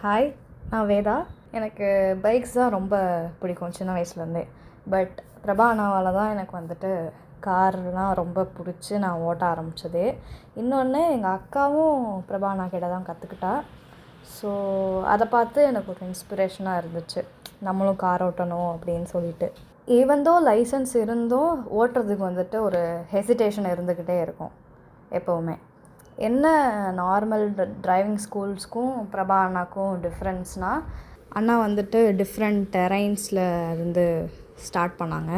Hi, நான் வேதா. எனக்கு bikes தான் ரொம்ப பிடிக்கும் சின்ன வயசுலேருந்தே. பட் பிரபா அண்ணாவால் தான் எனக்கு வந்துட்டு கார்லாம் ரொம்ப பிடிச்சி நான் ஓட்ட ஆரம்பித்ததே. இன்னொன்று எங்கள் அக்காவும் பிரபா அண்ணா கிட்ட தான் கற்றுக்கிட்டா. ஸோ அதை பார்த்து எனக்கு ஒரு இன்ஸ்பிரேஷனாக இருந்துச்சு, நம்மளும் கார் ஓட்டணும் அப்படின்னு சொல்லிட்டு. ஈவன் தோ லைசன்ஸ் இருந்தும் ஓட்டுறதுக்கு வந்துட்டு ஒரு ஹெசிடேஷன் இருந்துக்கிட்டே இருக்கும் எப்போவுமே. என்ன நார்மல் டிரைவிங் ஸ்கூல்ஸ்க்கும் பிரபா அண்ணாக்கும் டிஃப்ரென்ஸ்னால், அண்ணா வந்துட்டு டிஃப்ரெண்ட் டெரைன்ஸில் இருந்து ஸ்டார்ட் பண்ணாங்க.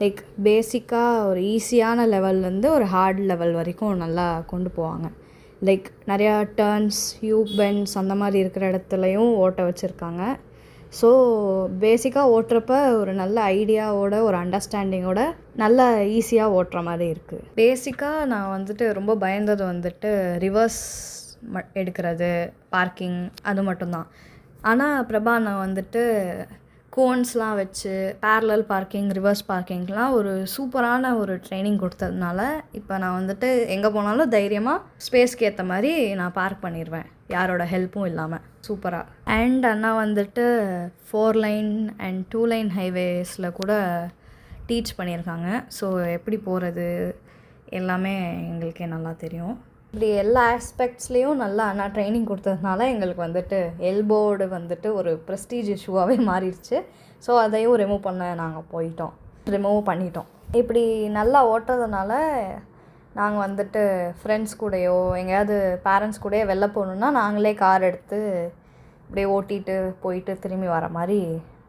லைக் பேசிக்காக ஒரு ஈஸியான லெவல்லேருந்து ஒரு ஹார்ட் லெவல் வரைக்கும் நல்லா கொண்டு போவாங்க. லைக் நிறையா டர்ன்ஸ், யூ பென்ஸ் அந்த மாதிரி இருக்கிற இடத்துலையும் ஓட்ட வச்சுருக்காங்க. ஸோ பேசிக்காக ஓட்டுறப்ப ஒரு நல்ல ஐடியாவோட, ஒரு அண்டர்ஸ்டாண்டிங்கோட நல்லா ஈஸியாக ஓட்டுற மாதிரி இருக்குது. பேசிக்காக நான் வந்துட்டு ரொம்ப பயந்தது வந்துட்டு ரிவர்ஸ் எடுக்கிறது, பார்க்கிங், அது மட்டும்தான். ஆனால் பிரபா நான் வந்துட்டு கோன்ஸ்லாம் வச்சு பேரலல் பார்க்கிங், ரிவர்ஸ் பார்க்கிங்லாம் ஒரு சூப்பரான ஒரு ட்ரைனிங் கொடுத்ததுனால இப்போ நான் வந்துட்டு எங்கே போனாலும் தைரியமாக ஸ்பேஸ்க்கு ஏற்ற மாதிரி நான் பார்க் பண்ணிடுவேன், யாரோட ஹெல்ப்பும் இல்லாமல் சூப்பராக. அண்ட் அண்ணா வந்துட்டு 4 லைன் அண்ட் 2 லைன் ஹைவேஸில் கூட டீச் பண்ணியிருக்காங்க. ஸோ எப்படி போகிறது எல்லாமே எங்களுக்கே நல்லா தெரியும். இப்படி எல்லா ஆஸ்பெக்ட்ஸ்லேயும் நல்லா அண்ணா ட்ரைனிங் கொடுத்ததுனால எங்களுக்கு வந்துட்டு எல்போர்டு வந்துட்டு ஒரு ப்ரெஸ்டீஜ் இஷ்யூவாகவே மாறிடுச்சு. ஸோ அதையும் ரிமூவ் பண்ணிட்டோம். இப்படி நல்லா ஓட்டுறதுனால நாங்கள் வந்துட்டு ஃப்ரெண்ட்ஸ் கூடயோ எங்கேயாவது பேரண்ட்ஸ் கூடயோ வெளில போகணுன்னா நாங்களே கார் எடுத்து இப்படியே ஓட்டிகிட்டு போயிட்டு திரும்பி வர மாதிரி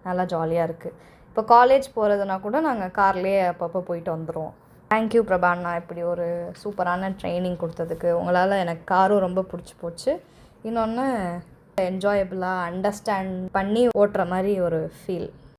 நல்லா ஜாலியாக இருக்குது. இப்போ காலேஜ் போகிறதுனா கூட நாங்கள் கார்லேயே அப்பப்போ போயிட்டு வந்துடுவோம். தேங்க்யூ பிரபா அண்ணா, இப்படி ஒரு சூப்பரான ட்ரைனிங் கொடுத்ததுக்கு. உங்களால் எனக்கு காரும் ரொம்ப பிடிச்சி போச்சு. இன்னொன்று என்ஜாயபிளாக அண்டர்ஸ்டாண்ட் பண்ணி ஓட்டுற மாதிரி ஒரு ஃபீல்.